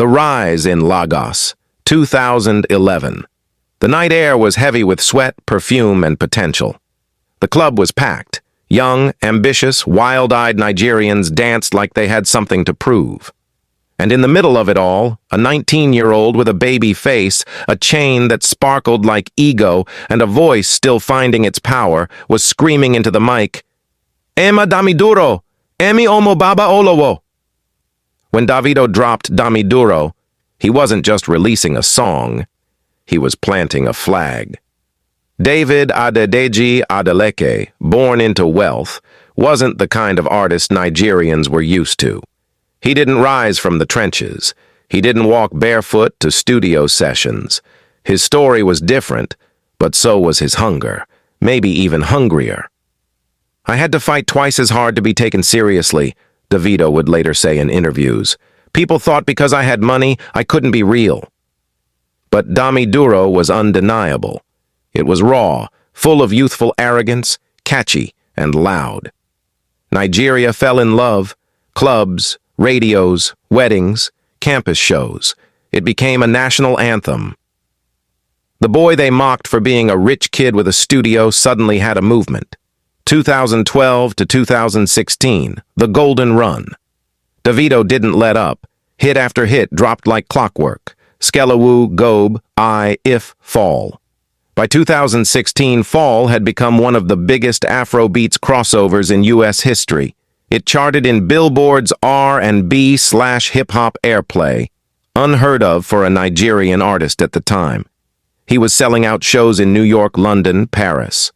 The Rise in Lagos, 2011. The night air was heavy with sweat, perfume, and potential. The club was packed. Young, ambitious, wild-eyed Nigerians danced like they had something to prove. And in the middle of it all, a 19-year-old with a baby face, a chain that sparkled like ego, and a voice still finding its power, was screaming into the mic, "Ema Damiduro, Emi Omo Baba Olowo." When Davido dropped Damiduro, he wasn't just releasing a song, he was planting a flag. David Adedeji Adeleke, born into wealth, wasn't the kind of artist Nigerians were used to. He didn't rise from the trenches. He didn't walk barefoot to studio sessions. His story was different, but so was his hunger, maybe even hungrier. "I had to fight twice as hard to be taken seriously," Davido would later say in interviews. "People thought because I had money, I couldn't be real." But Damiduro was undeniable. It was raw, full of youthful arrogance, catchy, and loud. Nigeria fell in love. Clubs, radios, weddings, campus shows. It became a national anthem. The boy they mocked for being a rich kid with a studio suddenly had a movement. 2012 to 2016, the golden run. Davido didn't let up. Hit after hit dropped like clockwork. Skelewu, Gobe, If, Fall. By 2016, Fall had become one of the biggest Afrobeats crossovers in U.S. history. It charted in Billboard's R&B/hip-hop airplay, unheard of for a Nigerian artist at the time. He was selling out shows in New York, London, Paris.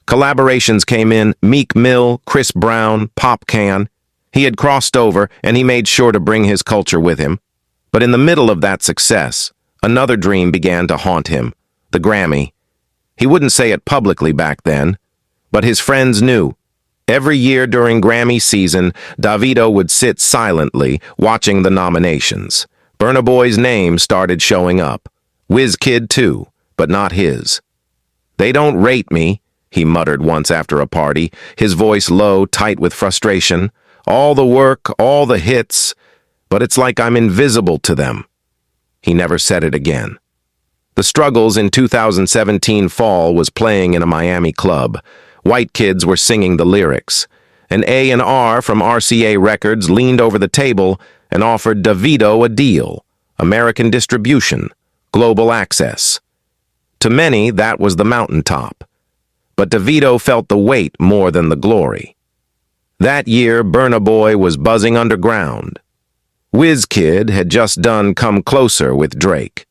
Collaborations came in: Meek Mill, Chris Brown, Popcan. He had crossed over, and he made sure to bring his culture with him. But in the middle of that success, another dream began to haunt him: the Grammy. He wouldn't say it publicly back then, but his friends knew. Every year during Grammy season, Davido would sit silently, watching the nominations. Burna Boy's name started showing up. WizKid too, but not his. "They don't rate me," he muttered once after a party, his voice low, tight with frustration. "All the work, all the hits, but it's like I'm invisible to them." He never said it again. The Struggles in 2017 Fall was playing in a Miami club. White kids were singing the lyrics. An A&R from RCA Records leaned over the table and offered Davido a deal: American distribution, global access. To many, that was the mountaintop. But Davido felt the weight more than the glory. That year, Burna Boy was buzzing underground. WizKid had just done Come Closer with Drake.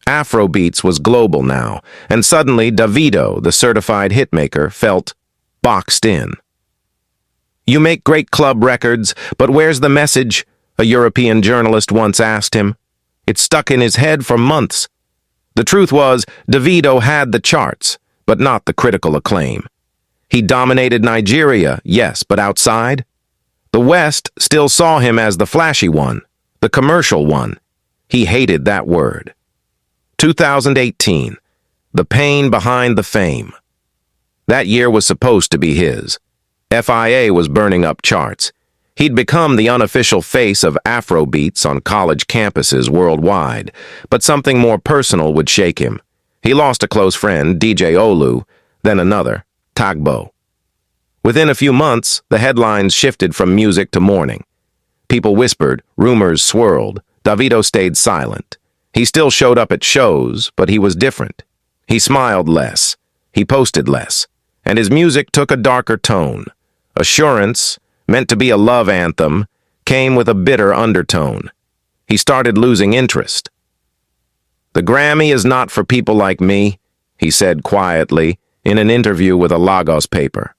Afrobeats was global now, and suddenly Davido, the certified hitmaker, felt boxed in. "You make great club records, but where's the message?" a European journalist once asked him. It stuck in his head for months. The truth was, Davido had the charts, but not the critical acclaim. He dominated Nigeria, yes, but outside? The West still saw him as the flashy one, the commercial one. He hated that word. 2018, the pain behind the fame. That year was supposed to be his. FIA was burning up charts. He'd become the unofficial face of Afrobeats on college campuses worldwide, but something more personal would shake him. He lost a close friend, DJ Olu, then another, Tagbo. Within a few months, the headlines shifted from music to mourning. People whispered, rumors swirled. Davido stayed silent. He still showed up at shows, but he was different. He smiled less. He posted less. And his music took a darker tone. Assurance, meant to be a love anthem, came with a bitter undertone. He started losing interest. "The Grammy is not for people like me," he said quietly in an interview with a Lagos paper.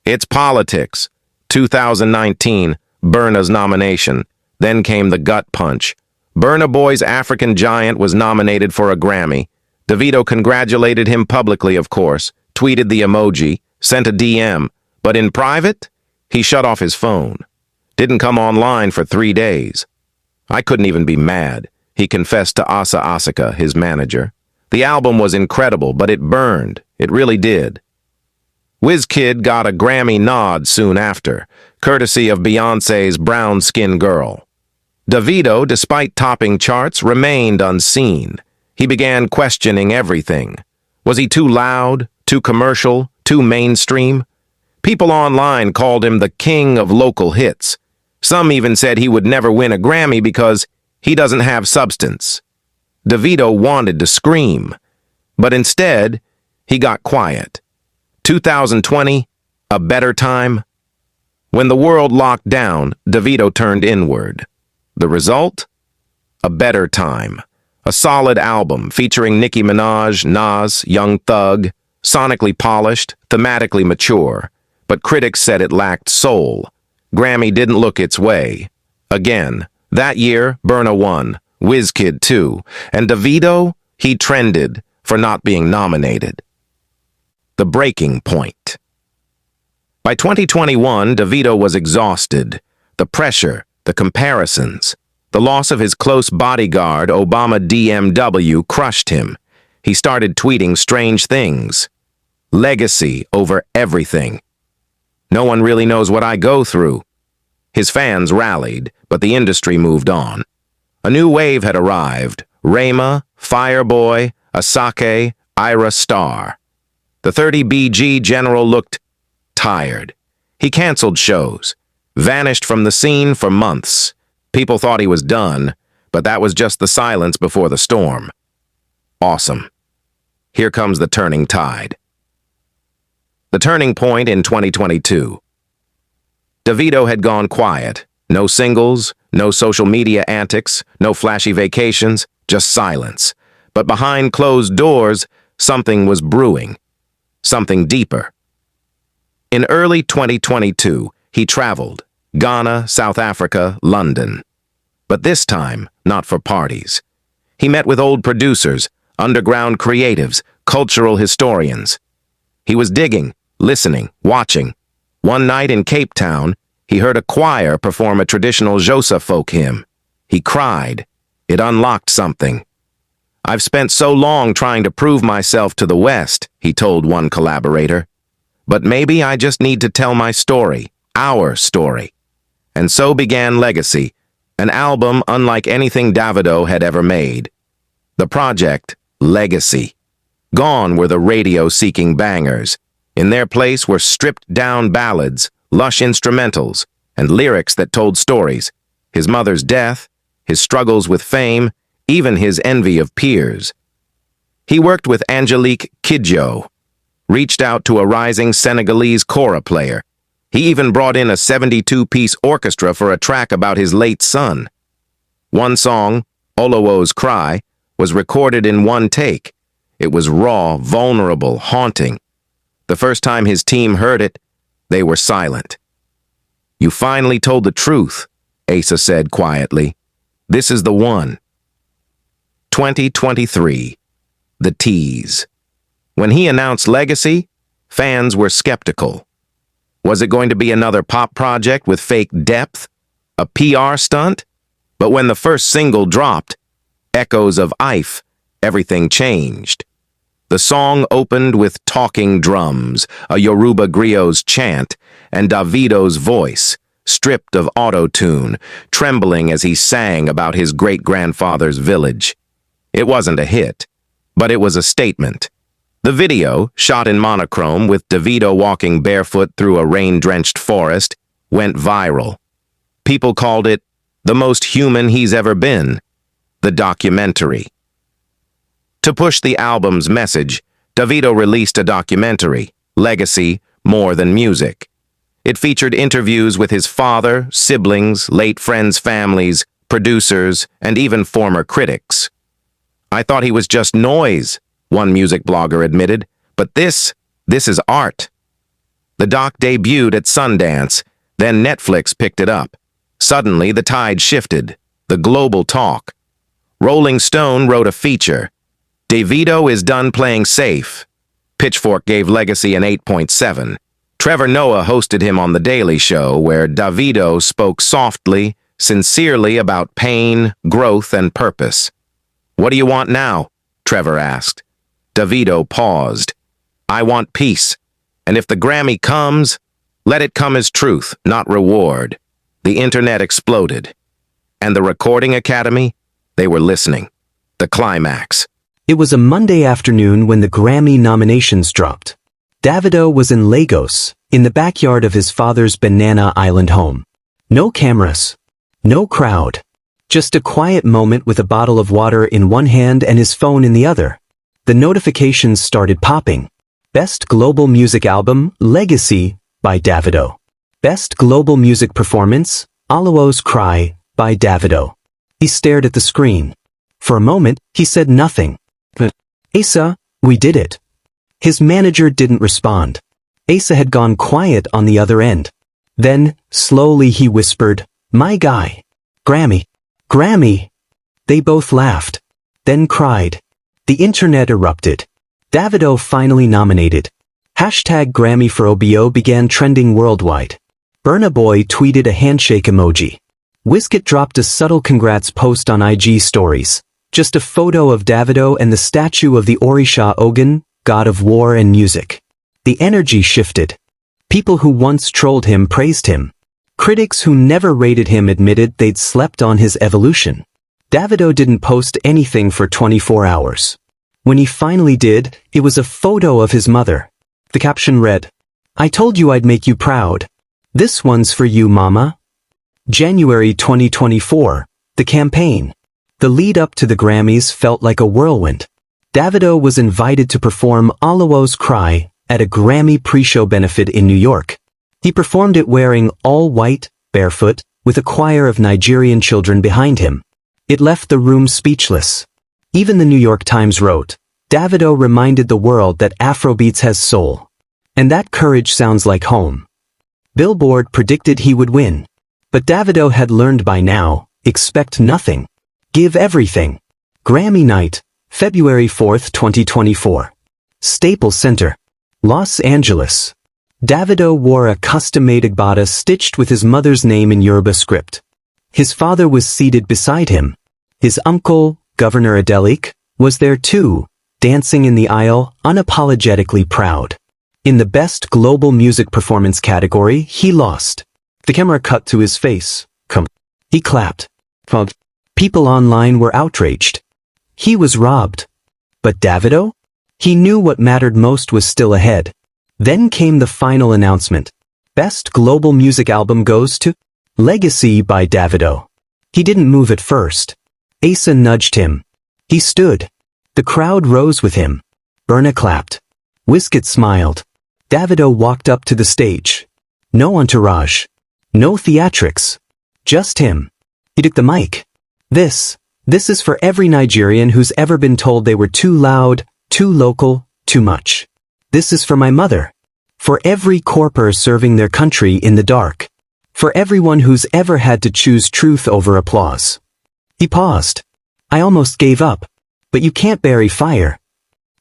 "It's politics." 2019, Burna's nomination. Then came the gut punch. Burna Boy's African Giant was nominated for a Grammy. Davido congratulated him publicly, of course, tweeted the emoji, sent a DM, but in private, he shut off his phone. Didn't come online for 3 days. "I couldn't even be mad," he confessed to Asa Asaka, his manager. "The album was incredible, but it burned. It really did." WizKid got a Grammy nod soon after, courtesy of Beyoncé's Brown Skin Girl. Davido, despite topping charts, remained unseen. He began questioning everything. Was he too loud, too commercial, too mainstream? People online called him the king of local hits. Some even said he would never win a Grammy because he doesn't have substance. Davido wanted to scream, but instead, he got quiet. 2020, a better time? When the world locked down, Davido turned inward. The result? A better time. A solid album featuring Nicki Minaj, Nas, Young Thug, sonically polished, thematically mature, but critics said it lacked soul. Grammy didn't look its way. Again, that year, Burna won, Wizkid too, and Davido, he trended for not being nominated. The breaking point. By 2021, Davido was exhausted. The pressure, the comparisons, the loss of his close bodyguard, Obama DMW, crushed him. He started tweeting strange things. Legacy over everything. No one really knows what I go through. His fans rallied, but the industry moved on. A new wave had arrived. Rema, Fireboy, Asake, Ira Star. The 30BG general looked tired. He canceled shows, vanished from the scene for months. People thought he was done, but that was just the silence before the storm. Awesome. Here comes the turning tide. The turning point in 2022. Davido had gone quiet. No singles, no social media antics, no flashy vacations, just silence. But behind closed doors, something was brewing. Something deeper. In early 2022, he traveled. Ghana, South Africa, London. But this time, not for parties. He met with old producers, underground creatives, cultural historians. He was digging, listening, watching. One night in Cape Town, he heard a choir perform a traditional Xhosa folk hymn. He cried. It unlocked something. "I've spent so long trying to prove myself to the West," he told one collaborator. "But maybe I just need to tell my story, our story." And so began Legacy, an album unlike anything Davido had ever made. The project, Legacy. Gone were the radio-seeking bangers. In their place were stripped-down ballads, lush instrumentals, and lyrics that told stories. His mother's death, his struggles with fame, even his envy of peers. He worked with Angelique Kidjo, reached out to a rising Senegalese kora player. He even brought in a 72-piece orchestra for a track about his late son. One song, Olowo's Cry, was recorded in one take. It was raw, vulnerable, haunting. The first time his team heard it, they were silent. "You finally told the truth," Asa said quietly. "This is the one." 2023. The tease. When he announced Legacy, fans were skeptical. Was it going to be another pop project with fake depth? A PR stunt? But when the first single dropped, Echoes of Ife, everything changed. The song opened with talking drums, a Yoruba griot's chant, and Davido's voice, stripped of auto-tune, trembling as he sang about his great-grandfather's village. It wasn't a hit, but it was a statement. The video, shot in monochrome with Davido walking barefoot through a rain-drenched forest, went viral. People called it the most human he's ever been, the documentary. To push the album's message, Davido released a documentary, Legacy, More Than Music. It featured interviews with his father, siblings, late friends' families, producers, and even former critics. "I thought he was just noise," one music blogger admitted, "but this is art." The doc debuted at Sundance, then Netflix picked it up. Suddenly, the tide shifted, the global talk. Rolling Stone wrote a feature. Davido is done playing safe. Pitchfork gave Legacy an 8.7. Trevor Noah hosted him on The Daily Show, where Davido spoke softly, sincerely about pain, growth, and purpose. "What do you want now?" Trevor asked. Davido paused. "I want peace, and if the Grammy comes, let it come as truth, not reward." The internet exploded. And the Recording Academy? They were listening. The climax. It was a Monday afternoon when the Grammy nominations dropped. Davido was in Lagos, in the backyard of his father's Banana Island home. No cameras. No crowd. Just a quiet moment with a bottle of water in one hand and his phone in the other. The notifications started popping. Best Global Music Album, Legacy, by Davido. Best Global Music Performance, Oluo's Cry, by Davido. He stared at the screen. For a moment, he said nothing. Asa, we did it. His manager didn't respond. Asa had gone quiet on the other end. Then, slowly he whispered, "My guy. Grammy. Grammy." They both laughed. Then cried. The internet erupted. Davido finally nominated. #Grammy for OBO began trending worldwide. Burna Boy tweeted a handshake emoji. Wizkid dropped a subtle congrats post on IG stories. Just a photo of Davido and the statue of the Orisha Ogun, god of war and music. The energy shifted. People who once trolled him praised him. Critics who never rated him admitted they'd slept on his evolution. Davido didn't post anything for 24 hours. When he finally did, it was a photo of his mother. The caption read, "I told you I'd make you proud. This one's for you, mama." January 2024, the campaign. The lead up to the Grammys felt like a whirlwind. Davido was invited to perform Oluo's Cry at a Grammy pre-show benefit in New York. He performed it wearing all white, barefoot, with a choir of Nigerian children behind him. It left the room speechless. Even the New York Times wrote, "Davido reminded the world that Afrobeats has soul. And that courage sounds like home." Billboard predicted he would win. But Davido had learned by now, expect nothing. Give everything. Grammy night, February 4th, 2024. Staples Center, Los Angeles. Davido wore a custom-made agbada stitched with his mother's name in Yoruba script. His father was seated beside him. His uncle, Governor Adelik, was there too, dancing in the aisle, unapologetically proud. In the Best Global Music Performance category, he lost. The camera cut to his face. He clapped. People online were outraged. He was robbed. But Davido? He knew what mattered most was still ahead. Then came the final announcement. Best Global Music Album goes to Legacy by Davido. He didn't move at first. Asa nudged him. He stood. The crowd rose with him. Burna clapped. Wizkid smiled. Davido walked up to the stage. No entourage. No theatrics. Just him. He took the mic. This is for every Nigerian who's ever been told they were too loud, too local, too much. This is for my mother. For every corper serving their country in the dark. For everyone who's ever had to choose truth over applause. He paused. I almost gave up. But you can't bury fire.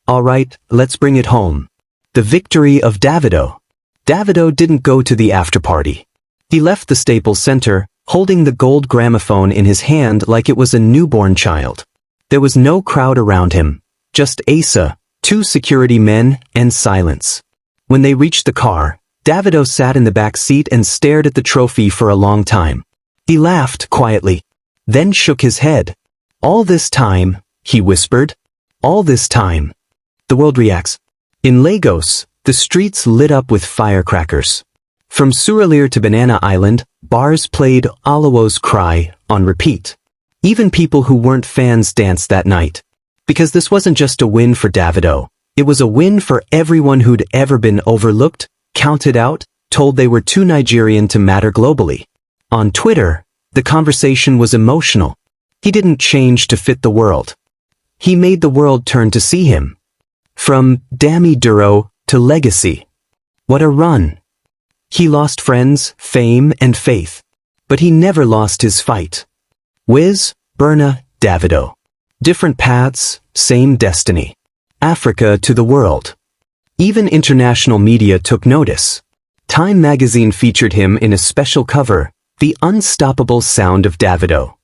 All right, let's bring it home. The victory of Davido. Davido didn't go to the after-party. He left the Staples Center, holding the gold gramophone in his hand like it was a newborn child. There was no crowd around him, just Asa, 2 security men, and silence. When they reached the car, Davido sat in the back seat and stared at the trophy for a long time. He laughed quietly, then shook his head. All this time, he whispered. All this time. The world reacts. In Lagos, the streets lit up with firecrackers. From Surulere to Banana Island, bars played Oluo's Cry on repeat. Even people who weren't fans danced that night. Because this wasn't just a win for Davido. It was a win for everyone who'd ever been overlooked, counted out, told they were too Nigerian to matter globally. On Twitter, the conversation was emotional. He didn't change to fit the world. He made the world turn to see him. From Dammy Duro to Legacy. What a run. He lost friends, fame, and faith. But he never lost his fight. Wiz, Burna, Davido. Different paths, same destiny. Africa to the world. Even international media took notice. Time magazine featured him in a special cover, The Unstoppable Sound of Davido.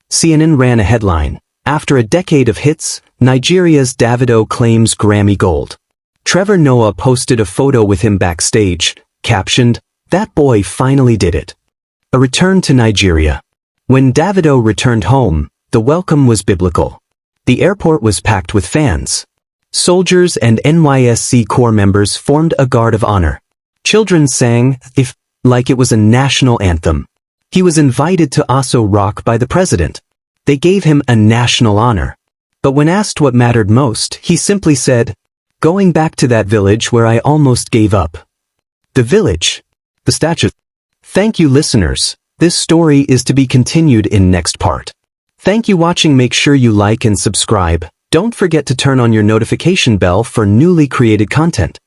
CNN ran a headline, After a decade of hits, Nigeria's Davido claims Grammy Gold. Trevor Noah posted a photo with him backstage, captioned, That boy finally did it. A return to Nigeria. When Davido returned home, the welcome was biblical. The airport was packed with fans. Soldiers and NYSC Corps members formed a guard of honor. Children sang, like it was a national anthem. He was invited to Aso Rock by the president. They gave him a national honor. But when asked what mattered most, he simply said, "Going back to that village where I almost gave up." The village. The statue. Thank you, listeners. This story is to be continued in next part. Thank you watching. Make sure you like and subscribe. Don't forget to turn on your notification bell for newly created content.